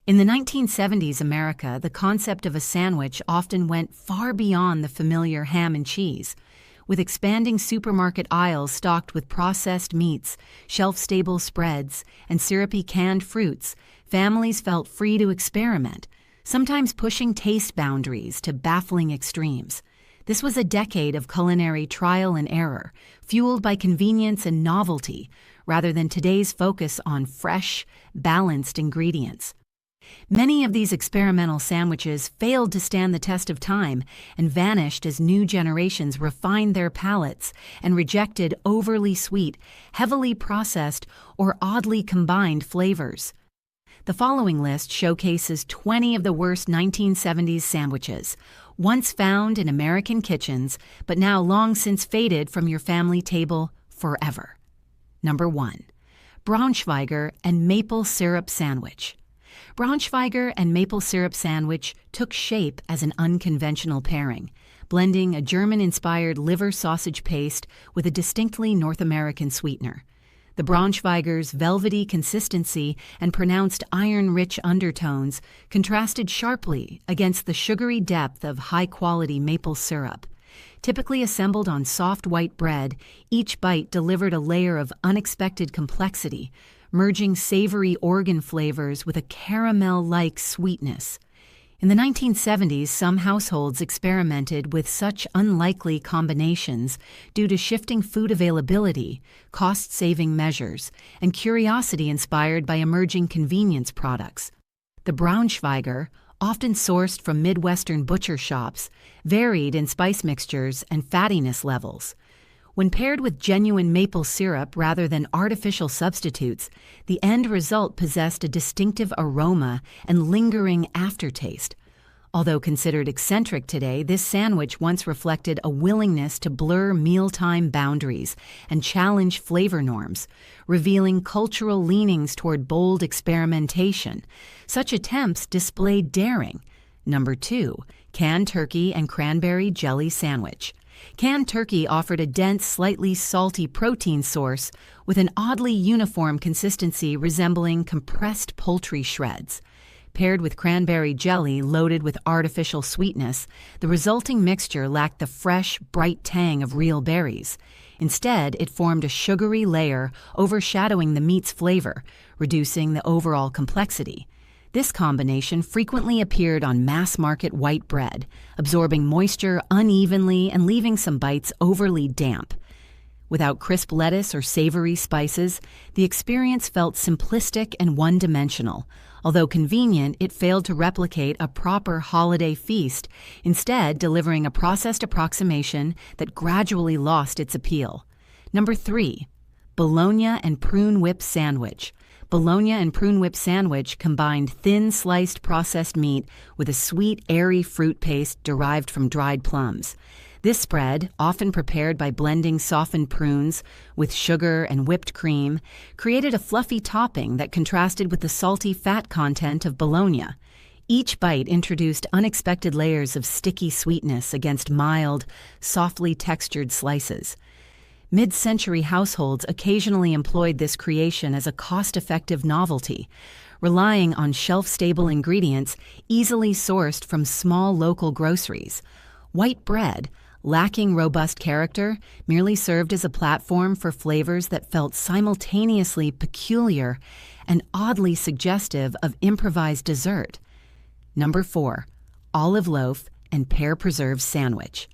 In the 1970s America, the concept of a sandwich often went far beyond the familiar ham and cheese. With expanding supermarket aisles stocked with processed meats, shelf-stable spreads, and syrupy canned fruits, families felt free to experiment, sometimes pushing taste boundaries to baffling extremes. This was a decade of culinary trial and error, fueled by convenience and novelty, rather than today's focus on fresh, balanced ingredients. Many of these experimental sandwiches failed to stand the test of time and vanished as new generations refined their palates and rejected overly sweet, heavily processed, or oddly combined flavors. The following list showcases 20 of the worst 1970s sandwiches, once found in American kitchens, but now long since faded from your family table forever. Number 1. Braunschweiger and maple syrup sandwich. Braunschweiger and maple syrup sandwich took shape as an unconventional pairing, blending a German-inspired liver sausage paste with a distinctly North American sweetener. The Braunschweiger's velvety consistency and pronounced iron-rich undertones contrasted sharply against the sugary depth of high-quality maple syrup. Typically assembled on soft white bread, each bite delivered a layer of unexpected complexity, merging savory organ flavors with a caramel-like sweetness. In the 1970s, some households experimented with such unlikely combinations due to shifting food availability, cost-saving measures, and curiosity inspired by emerging convenience products. The Braunschweiger, often sourced from Midwestern butcher shops, varied in spice mixtures and fattiness levels. When paired with genuine maple syrup rather than artificial substitutes, the end result possessed a distinctive aroma and lingering aftertaste. Although considered eccentric today, this sandwich once reflected a willingness to blur mealtime boundaries and challenge flavor norms, revealing cultural leanings toward bold experimentation. Such attempts displayed daring. Number 2. Canned turkey and cranberry jelly sandwich. Canned turkey offered a dense, slightly salty protein source with an oddly uniform consistency resembling compressed poultry shreds. Paired with cranberry jelly loaded with artificial sweetness, the resulting mixture lacked the fresh, bright tang of real berries. Instead, it formed a sugary layer overshadowing the meat's flavor, reducing the overall complexity. This combination frequently appeared on mass-market white bread, absorbing moisture unevenly and leaving some bites overly damp. Without crisp lettuce or savory spices, the experience felt simplistic and one-dimensional. Although convenient, it failed to replicate a proper holiday feast, instead delivering a processed approximation that gradually lost its appeal. Number 3. Bologna and prune whip sandwich. Bologna and prune whip sandwich combined thin sliced processed meat with a sweet, airy fruit paste derived from dried plums. This spread, often prepared by blending softened prunes with sugar and whipped cream, created a fluffy topping that contrasted with the salty fat content of bologna. Each bite introduced unexpected layers of sticky sweetness against mild, softly textured slices. Mid-century households occasionally employed this creation as a cost-effective novelty, relying on shelf-stable ingredients easily sourced from small local groceries. White bread, lacking robust character, merely served as a platform for flavors that felt simultaneously peculiar and oddly suggestive of improvised dessert. Number 4. Olive loaf and pear preserve sandwich.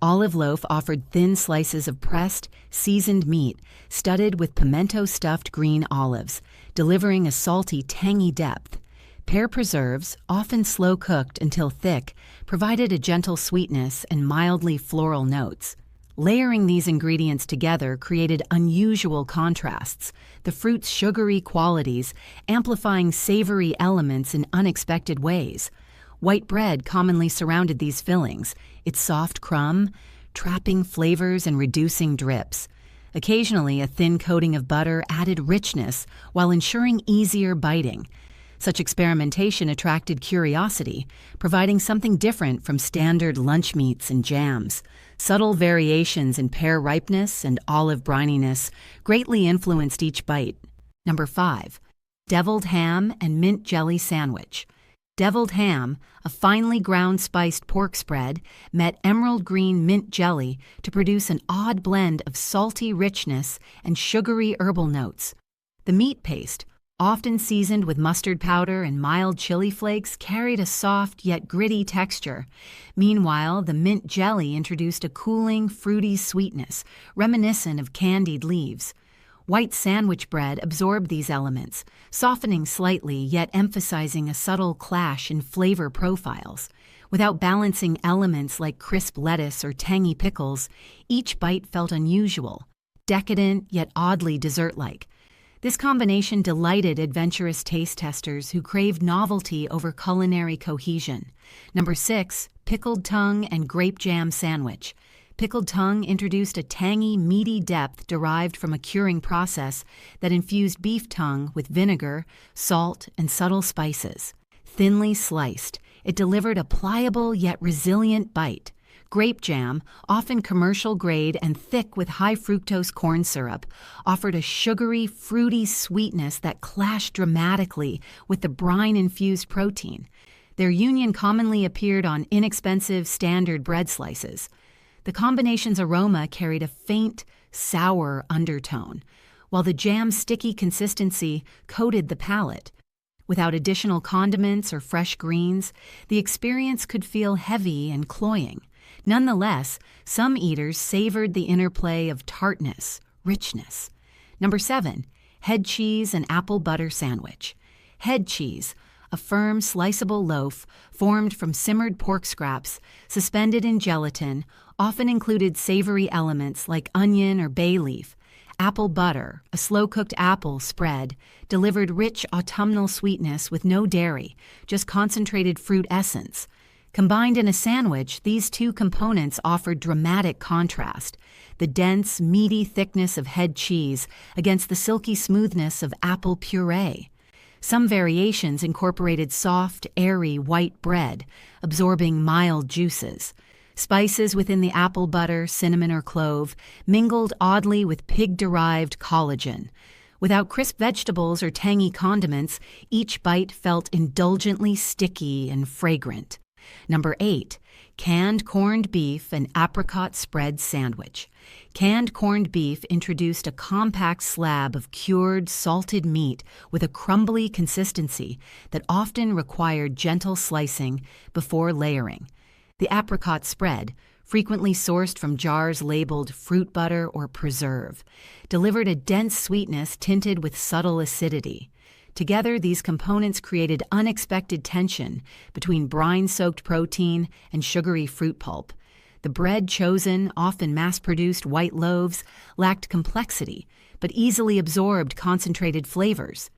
Olive loaf offered thin slices of pressed, seasoned meat studded with pimento-stuffed green olives, delivering a salty, tangy depth. Pear preserves, often slow-cooked until thick, provided a gentle sweetness and mildly floral notes. Layering these ingredients together created unusual contrasts, the fruit's sugary qualities amplifying savory elements in unexpected ways. White bread commonly surrounded these fillings, its soft crumb trapping flavors and reducing drips. Occasionally, a thin coating of butter added richness while ensuring easier biting. Such experimentation attracted curiosity, providing something different from standard lunch meats and jams. Subtle variations in pear ripeness and olive brininess greatly influenced each bite. Number 5. Deviled ham and mint jelly sandwich. Deviled ham, a finely ground spiced pork spread, met emerald green mint jelly to produce an odd blend of salty richness and sugary herbal notes. The meat paste, often seasoned with mustard powder and mild chili flakes, carried a soft yet gritty texture. Meanwhile, the mint jelly introduced a cooling, fruity sweetness, reminiscent of candied leaves. White sandwich bread absorbed these elements, softening slightly yet emphasizing a subtle clash in flavor profiles. Without balancing elements like crisp lettuce or tangy pickles, each bite felt unusual, decadent yet oddly dessert-like. This combination delighted adventurous taste testers who craved novelty over culinary cohesion. Number 6, pickled tongue and grape jam sandwich. Pickled tongue introduced a tangy, meaty depth derived from a curing process that infused beef tongue with vinegar, salt, and subtle spices. Thinly sliced, it delivered a pliable yet resilient bite. Grape jam, often commercial grade and thick with high fructose corn syrup, offered a sugary, fruity sweetness that clashed dramatically with the brine-infused protein. Their union commonly appeared on inexpensive, standard bread slices. The combination's aroma carried a faint, sour undertone, while the jam's sticky consistency coated the palate. Without additional condiments or fresh greens, the experience could feel heavy and cloying. Nonetheless, some eaters savored the interplay of tartness, richness. Number 7, head cheese and apple butter sandwich. Head cheese, a firm, sliceable loaf formed from simmered pork scraps, suspended in gelatin, often included savory elements like onion or bay leaf. Apple butter, a slow-cooked apple spread, delivered rich autumnal sweetness with no dairy, just concentrated fruit essence. Combined in a sandwich, these two components offered dramatic contrast: the dense, meaty thickness of head cheese against the silky smoothness of apple puree. Some variations incorporated soft, airy white bread, absorbing mild juices. Spices within the apple butter, cinnamon or clove, mingled oddly with pig-derived collagen. Without crisp vegetables or tangy condiments, each bite felt indulgently sticky and fragrant. Number 8, canned corned beef and apricot spread sandwich. Canned corned beef introduced a compact slab of cured, salted meat with a crumbly consistency that often required gentle slicing before layering. The apricot spread, frequently sourced from jars labeled fruit butter or preserve, delivered a dense sweetness tinted with subtle acidity. Together, these components created unexpected tension between brine-soaked protein and sugary fruit pulp. The bread chosen, often mass-produced white loaves, lacked complexity, but easily absorbed concentrated flavors.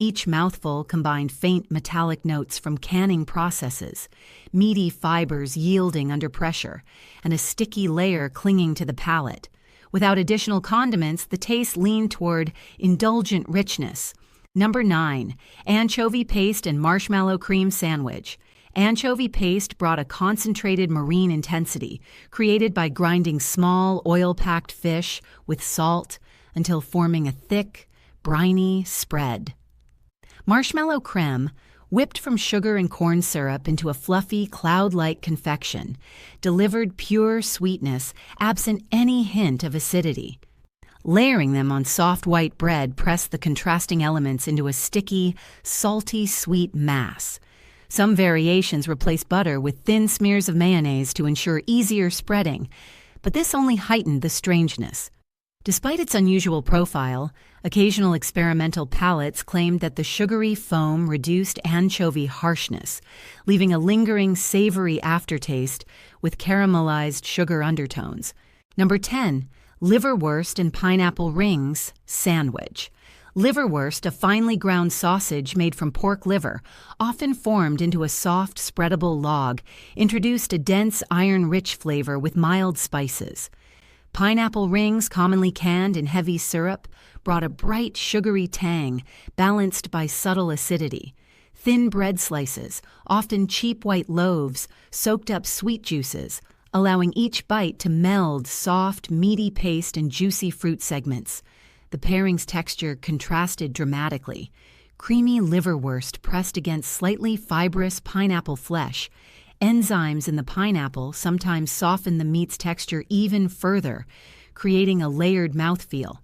Each mouthful combined faint metallic notes from canning processes, meaty fibers yielding under pressure, and a sticky layer clinging to the palate. Without additional condiments, the taste leaned toward indulgent richness. Number 9, anchovy paste and marshmallow cream sandwich. Anchovy paste brought a concentrated marine intensity, created by grinding small, oil-packed fish with salt until forming a thick, briny spread. Marshmallow creme, whipped from sugar and corn syrup into a fluffy, cloud-like confection, delivered pure sweetness absent any hint of acidity. Layering them on soft white bread pressed the contrasting elements into a sticky, salty, sweet mass. Some variations replaced butter with thin smears of mayonnaise to ensure easier spreading, but this only heightened the strangeness. Despite its unusual profile, occasional experimental palates claimed that the sugary foam reduced anchovy harshness, leaving a lingering savory aftertaste with caramelized sugar undertones. Number 10, liverwurst and pineapple rings sandwich. Liverwurst, a finely ground sausage made from pork liver, often formed into a soft, spreadable log, introduced a dense, iron-rich flavor with mild spices. Pineapple rings, commonly canned in heavy syrup, brought a bright, sugary tang, balanced by subtle acidity. Thin bread slices, often cheap white loaves, soaked up sweet juices, allowing each bite to meld soft, meaty paste and juicy fruit segments. The pairing's texture contrasted dramatically. creamy liverwurst pressed against slightly fibrous pineapple flesh. Enzymes in the pineapple sometimes soften the meat's texture even further, creating a layered mouthfeel.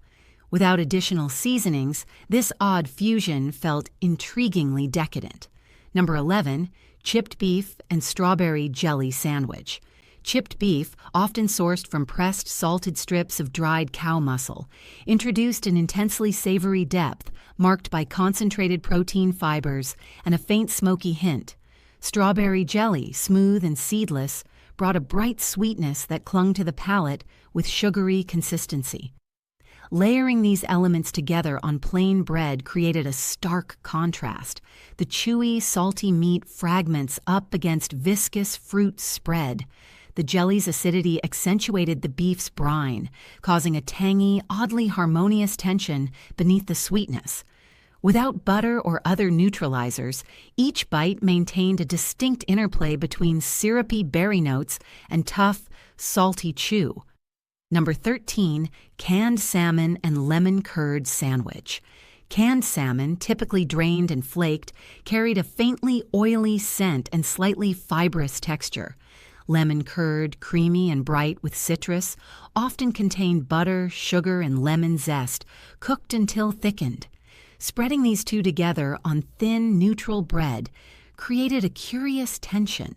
Without additional seasonings, this odd fusion felt intriguingly decadent. Number 11, chipped beef and strawberry jelly sandwich. Chipped beef, often sourced from pressed salted strips of dried cow muscle, introduced an intensely savory depth marked by concentrated protein fibers and a faint smoky hint. Strawberry jelly, smooth and seedless, brought a bright sweetness that clung to the palate with sugary consistency. Layering these elements together on plain bread created a stark contrast. The chewy, salty meat fragments up against viscous fruit spread. The jelly's acidity accentuated the beef's brine, causing a tangy, oddly harmonious tension beneath the sweetness. Without butter or other neutralizers, each bite maintained a distinct interplay between syrupy berry notes and tough, salty chew. Number 13, canned salmon and lemon curd sandwich. Canned salmon, typically drained and flaked, carried a faintly oily scent and slightly fibrous texture. Lemon curd, creamy and bright with citrus, often contained butter, sugar, and lemon zest, cooked until thickened. Spreading these two together on thin, neutral bread created a curious tension.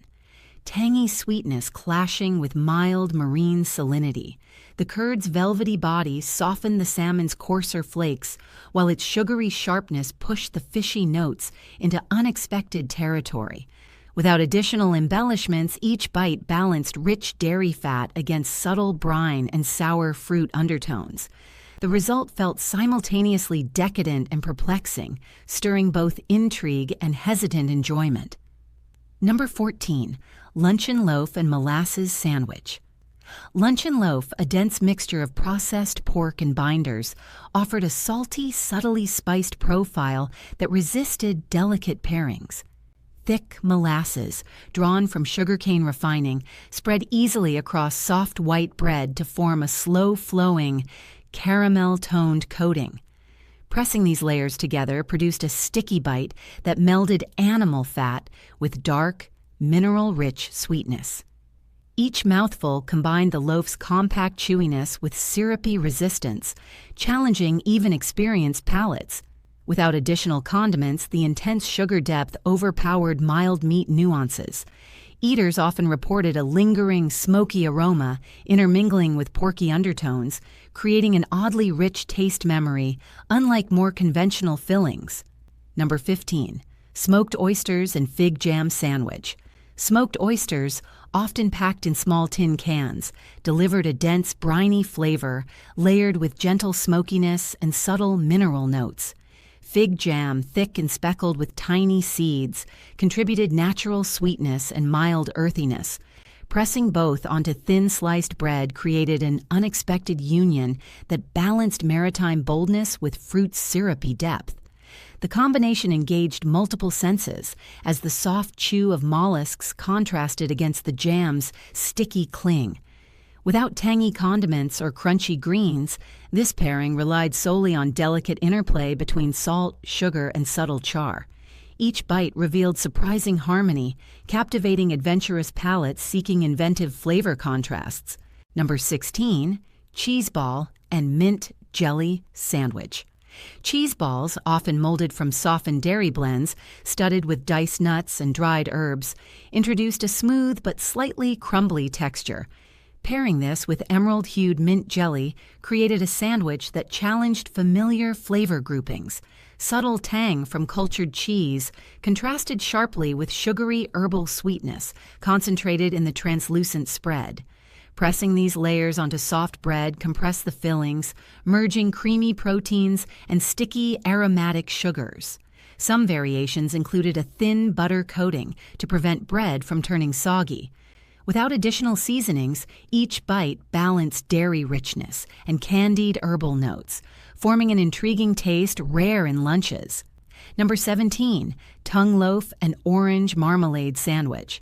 Tangy sweetness clashing with mild marine salinity. The curd's velvety body softened the salmon's coarser flakes, while its sugary sharpness pushed the fishy notes into unexpected territory. Without additional embellishments, each bite balanced rich dairy fat against subtle brine and sour fruit undertones. The result felt simultaneously decadent and perplexing, stirring both intrigue and hesitant enjoyment. Number 14, luncheon loaf and molasses sandwich. Luncheon loaf, a dense mixture of processed pork and binders, offered a salty, subtly spiced profile that resisted delicate pairings. Thick molasses, drawn from sugarcane refining, spread easily across soft white bread to form a slow-flowing, caramel-toned coating. Pressing these layers together produced a sticky bite that melded animal fat with dark, mineral-rich sweetness. Each mouthful combined the loaf's compact chewiness with syrupy resistance, challenging even experienced palates. Without additional condiments, the intense sugar depth overpowered mild meat nuances. Eaters often reported a lingering, smoky aroma intermingling with porky undertones, creating an oddly rich taste memory, unlike more conventional fillings. Number 15, smoked oysters and fig jam sandwich. Smoked oysters, often packed in small tin cans, delivered a dense, briny flavor, layered with gentle smokiness and subtle mineral notes. Fig jam, thick and speckled with tiny seeds, contributed natural sweetness and mild earthiness. Pressing both onto thin-sliced bread created an unexpected union that balanced maritime boldness with fruit's syrupy depth. The combination engaged multiple senses, as the soft chew of mollusks contrasted against the jam's sticky cling. Without tangy condiments or crunchy greens, this pairing relied solely on delicate interplay between salt, sugar, and subtle char. Each bite revealed surprising harmony, captivating adventurous palates seeking inventive flavor contrasts. Number 16, cheese ball and mint jelly sandwich. Cheese balls, often molded from softened dairy blends, studded with diced nuts and dried herbs, introduced a smooth but slightly crumbly texture. Pairing this with emerald-hued mint jelly created a sandwich that challenged familiar flavor groupings. Subtle tang from cultured cheese contrasted sharply with sugary herbal sweetness concentrated in the translucent spread. Pressing these layers onto soft bread compressed the fillings, merging creamy proteins and sticky aromatic sugars. Some variations included a thin butter coating to prevent bread from turning soggy. Without additional seasonings, each bite balanced dairy richness and candied herbal notes, forming an intriguing taste rare in lunches. Number 17, tongue loaf and orange marmalade sandwich.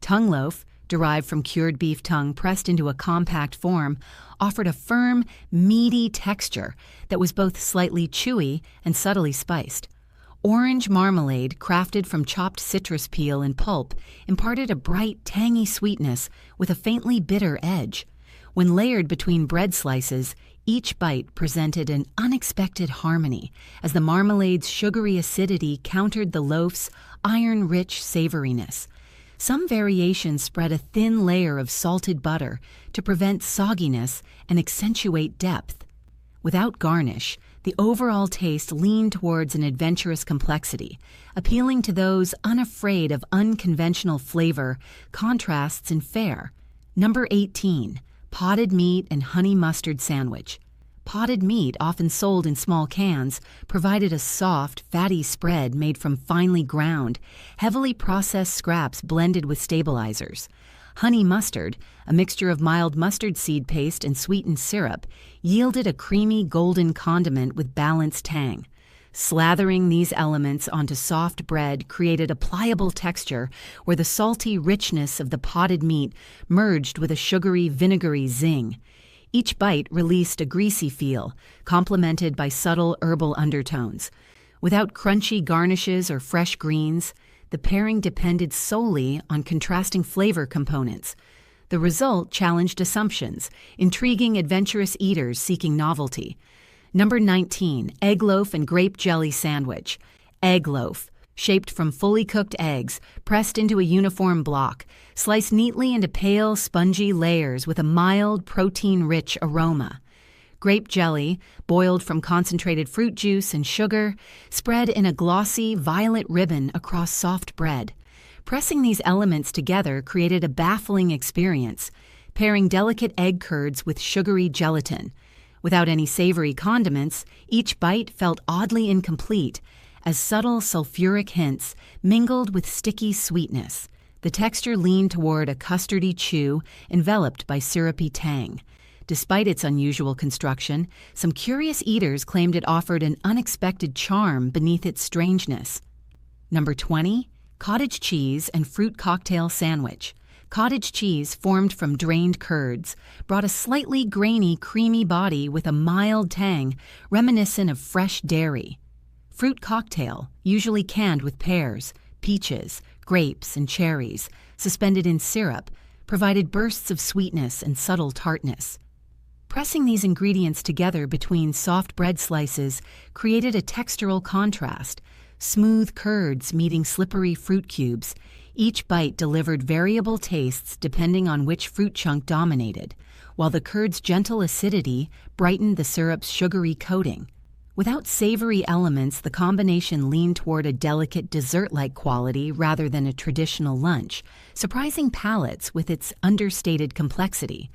Tongue loaf, derived from cured beef tongue pressed into a compact form, offered a firm, meaty texture that was both slightly chewy and subtly spiced. Orange marmalade, crafted from chopped citrus peel and pulp, imparted a bright, tangy sweetness with a faintly bitter edge. When layered between bread slices, each bite presented an unexpected harmony, as the marmalade's sugary acidity countered the loaf's iron-rich savoriness. Some variations spread a thin layer of salted butter to prevent sogginess and accentuate depth. Without garnish, the overall taste leaned towards an adventurous complexity, appealing to those unafraid of unconventional flavor, contrasts, and fare. Number 18. Potted meat and honey mustard sandwich. Potted meat, often sold in small cans, provided a soft, fatty spread made from finely ground, heavily processed scraps blended with stabilizers. Honey mustard, a mixture of mild mustard seed paste and sweetened syrup, yielded a creamy golden condiment with balanced tang. Slathering these elements onto soft bread created a pliable texture where the salty richness of the potted meat merged with a sugary, vinegary zing. Each bite released a greasy feel, complemented by subtle herbal undertones. Without crunchy garnishes or fresh greens, the pairing depended solely on contrasting flavor components. The result challenged assumptions, intriguing adventurous eaters seeking novelty. Number 19. Egg loaf and grape jelly sandwich. Egg loaf, shaped from fully cooked eggs, pressed into a uniform block, sliced neatly into pale, spongy layers with a mild, protein-rich aroma. Grape jelly, boiled from concentrated fruit juice and sugar, spread in a glossy, violet ribbon across soft bread. Pressing these elements together created a baffling experience, pairing delicate egg curds with sugary gelatin. Without any savory condiments, each bite felt oddly incomplete, as subtle sulfuric hints mingled with sticky sweetness. The texture leaned toward a custardy chew enveloped by syrupy tang. Despite its unusual construction, some curious eaters claimed it offered an unexpected charm beneath its strangeness. Number 20. Cottage cheese and fruit cocktail sandwich. Cottage cheese, formed from drained curds, brought a slightly grainy, creamy body with a mild tang reminiscent of fresh dairy. Fruit cocktail, usually canned with pears, peaches, grapes, and cherries, suspended in syrup, provided bursts of sweetness and subtle tartness. Pressing these ingredients together between soft bread slices created a textural contrast, smooth curds meeting slippery fruit cubes. Each bite delivered variable tastes depending on which fruit chunk dominated, while the curd's gentle acidity brightened the syrup's sugary coating. Without savory elements, the combination leaned toward a delicate dessert-like quality rather than a traditional lunch, surprising palates with its understated complexity.